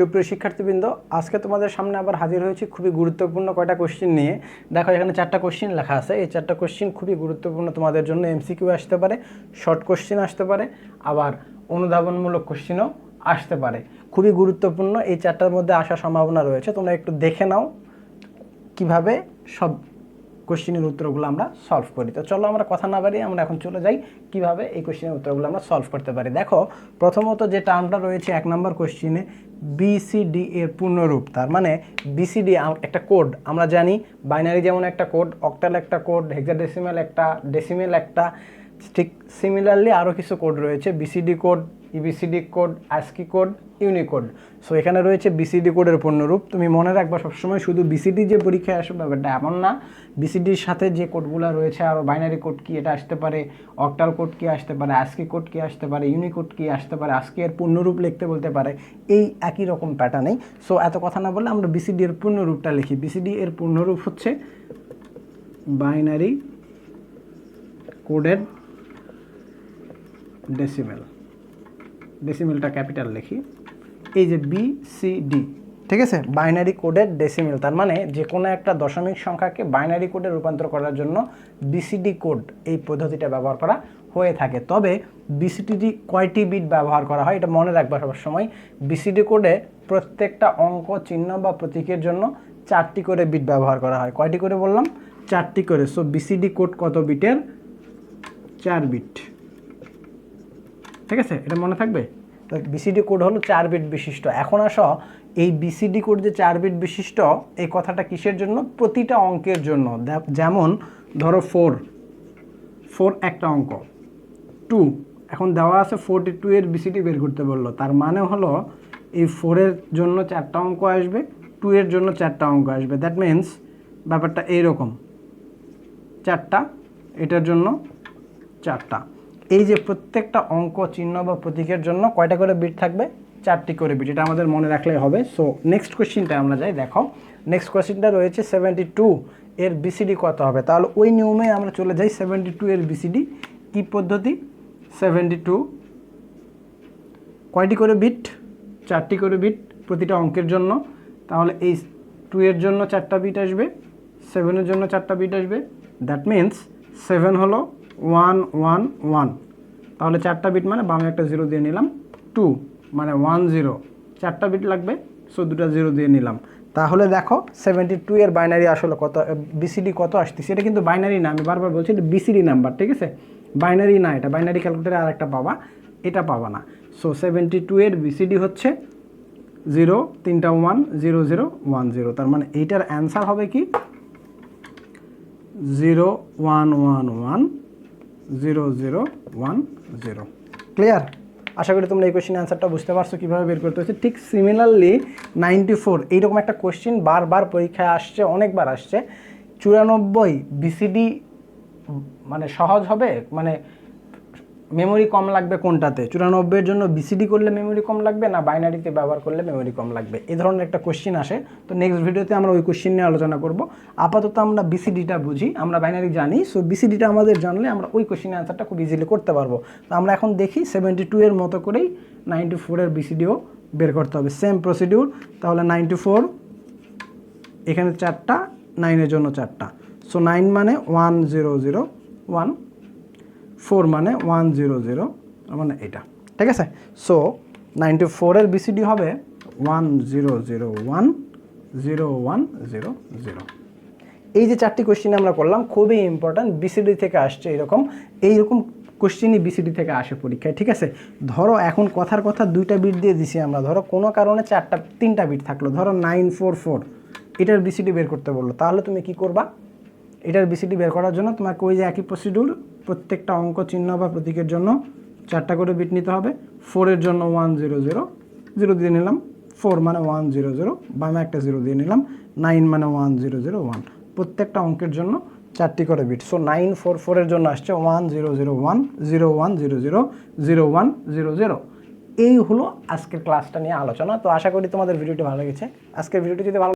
সুপ্রিয় শিক্ষার্থীবৃন্দ, আজকে তোমাদের সামনে আবার হাজির হয়েছি খুবই গুরুত্বপূর্ণ কয়টা কোশ্চেন নিয়ে। দেখো এখানে 4টা কোশ্চেন লেখা আছে। এই 4টা কোশ্চেন খুবই গুরুত্বপূর্ণ তোমাদের জন্য। এমসিকিউ আসতে পারে, শর্ট কোশ্চেন আসতে পারে, আবার অনুধাবনমূলক কোশ্চেনও আসতে পারে। খুবই গুরুত্বপূর্ণ, এই 4টার মধ্যে আসার সম্ভাবনা রয়েছে। তোমরা একটু দেখে নাও কিভাবে সব কোশ্চেনের উত্তরগুলো আমরা সলভ করি। তো চলো আমরা কথা না বাড়িয়ে আমরা এখন চলে যাই কিভাবে এই কোশ্চেনের উত্তরগুলো আমরা সলভ করতে পারি। দেখো প্রথমত যে টার্মটা রয়েছে 1 নম্বর কোশ্চেনে, বিসিডি এর পূর্ণরূপ। তার মানে বিসিডি একটা কোড, আমরা জানি বাইনারি যেমন একটা কোড, অক্টাল একটা কোড, হেক্সাডেসিমাল একটা, ডেসিমেল একটা, ঠিক সিমিলারলি আরও কিছু কোড রয়েছে, BCD code, EBCD code, ASCII code, Unicode. So এখানে রয়েছে বিসিডি কোডের পূর্ণরূপ। তুমি মনে রাখবা সবসময় শুধু বিসিডি যে পরীক্ষায় আসবে ব্যাপারটা এমন না, বিসিডির সাথে যে কোডগুলো রয়েছে আরও বাইনারি কোড কি এটা আসতে পারে, অক্টাল কোড কি আসতে পারে, আস্কি কোড কি আসতে পারে, ইউনিকোড কি আসতে পারে, আস্কি এর পূর্ণরূপ লিখতে বলতে পারে, এই একই রকম প্যাটার্নেই। সো এত কথা না বললে আমরা বিসিডি এর পূর্ণরূপটা লিখি। বিসিডি এর পূর্ণরূপ হচ্ছে বাইনারি কোডেড ডেসিমেল। ডেসিমেলটা ক্যাপিটাল লিখি, এই যে বিসিডি, ঠিক আছে, বাইনারি কোডের ডেসিমেল। তার মানে যে কোনো একটা দশমিক সংখ্যাকে বাইনারি কোডে রূপান্তর করার জন্য বিসিডি কোড এই পদ্ধতিটা ব্যবহার করা হয়ে থাকে। তবে বিসিডি কয়টি বিট ব্যবহার করা হয় এটা মনে রাখবা সবসময়। বিসিডি কোডে প্রত্যেকটা অঙ্ক, চিহ্ন বা প্রতীকের জন্য 4টি করে বিট ব্যবহার করা হয়। কয়টি করে বললাম? 4টি করে। সো বিসিডি কোড কত বিটের? 4 বিট, ঠিক আছে, এটা মনে থাকবে। তো বিসিডি কোড হলো 4 বিট বিশিষ্ট। এখন আসো, এই বিসিডি কোড যে 4 বিট বিশিষ্ট, এই কথাটা কিসের জন্য? প্রতিটা অঙ্কের জন্য। যেমন ধরো 4 একটা অঙ্ক, 2 এখন দেওয়া আছে 42 এর বিসিডি বের করতে বললো। তার মানে হলো এই 4 এর জন্য 4টা অঙ্ক আসবে, 2 এর জন্য 4টা অঙ্ক আসবে। দ্যাট মিনস ব্যাপারটা এইরকম, 4টা, এটার জন্য 4টা। এই যে প্রত্যেকটা অঙ্ক, চিহ্ন বা প্রতীকের জন্য কয়টা করে বিট থাকবে? 4টি করে বিট। এটা আমাদের মনে রাখলেই হবে। সো নেক্সট কোশ্চিনটা আমরা যাই। দেখো নেক্সট কোশ্চিনটা রয়েছে 72 এর বিসিডি কত হবে। তাহলে ওই নিয়মে আমরা চলে যাই। 72 এর বিসিডি কি পদ্ধতি? 72 কয়টি করে বিট? 4টি করে বিট প্রতিটা অঙ্কের জন্য। তাহলে এই 2 এর জন্য 4টা বিট আসবে, 7 এর জন্য 4টা বিট আসবে। দ্যাট মিনস 7 হলো 1 1 1। তাহলে 4টা বিট মানে বামে একটা 0 দিয়ে নিলাম, 2 মানে 1 0, 4টা বিট লাগবে, সো 2টা 0 দিয়ে নিলাম। তাহলে দেখো 72 এর বাইনারি আসলে কত, বিসিডি কত আসতেছে। এটা কিন্তু বাইনারি না, আমি বারবার বলছি এটা বিসিডি নাম্বার, ঠিক আছে, বাইনারি না। এটা বাইনারি ক্যালকুলেটারে আর একটা পাবা, এটা পাবা না। সো 72 এর বিসিডি হচ্ছে 0 3টা 1 0 0 1 0। তার মানে এইটার অ্যান্সার হবে কি? 0 1 1 1 0 0 1 0। ক্লিয়ার? আশা করি তোমরা এই কোশ্চেন অ্যান্সারটা বুঝতে পারছো কীভাবে বের করতে হচ্ছে। ঠিক সিমিলারলি 94 এইরকম একটা কোশ্চেন বারবার পরীক্ষায় আসছে, অনেকবার আসছে। 94 বিসিডি মানে সহজ হবে, মানে মেমোরি কম লাগবে কোনটাতে? 94 এর জন্য বিসিডি করলে মেমোরি কম লাগবে, না বাইনারিতে ব্যবহার করলে মেমোরি কম লাগবে? এই ধরনের একটা কোশ্চেন আসে। তো নেক্সট ভিডিওতে আমরা ওই কোশ্চেন নিয়ে আলোচনা করব। আপাতত আমরা বিসিডিটা বুঝি, আমরা বাইনারি জানি। সো বিসিডিটা আমাদের জানলে আমরা ওই কোশ্চেনের অ্যান্সারটা খুব ইজিলি করতে পারবো। তো আমরা এখন দেখি 72 এর মতো করেই 94 এর বিসিডিও বের করতে হবে, সেম প্রসিডিউর। তাহলে 94 এখানে 4টা, 9 এর জন্য 4টা। সো 9 মানে 1 0 0 1, 4 মানে 1 0 0, মানে এটা, ঠিক আছে। সো 94 এর বিসিডি হবে 1 0 0 1 0 1 0 0। এই যে 4টি কোশ্চেন আমরা করলাম খুবই ইম্পর্ট্যান্ট, বিসিডি থেকে আসছে। এইরকম কোশ্চেনই বিসিডি থেকে আসে পরীক্ষায়, ঠিক আছে। ধরো এখন কথার কথা 2টা বিট দিয়ে দিছি আমরা, ধরো কোনো কারণে 3টা বিট থাকলো, ধরো 944, এটার বিসিডি বের করতে বললো। তাহলে তুমি কি করবা? এটার বিসিডি বের করার জন্য তোমাকে ওই যে একই প্রসিডিউর, প্রত্যেকটা অঙ্ক, চিহ্ন বা প্রতীকের জন্য 4টা করে বিট নিতে হবে। 4 এর জন্য 1 0 0 0 দিয়ে নিলাম, 4 মানে 1 0 0, বামে একটা 0 দিয়ে নিলাম, 9 মানে 1 0 0 1, প্রত্যেকটা অঙ্কের জন্য 4টি করে বিট। সো 944 এর জন্য আসছে 1 0 0 1 0 1 0 0 0 1 0 0। এই হলো আজকের ক্লাসটা নিয়ে আলোচনা। তো আশা করি তোমাদের ভিডিওটি ভালো লেগেছে। আজকের ভিডিওটি যদি ভালো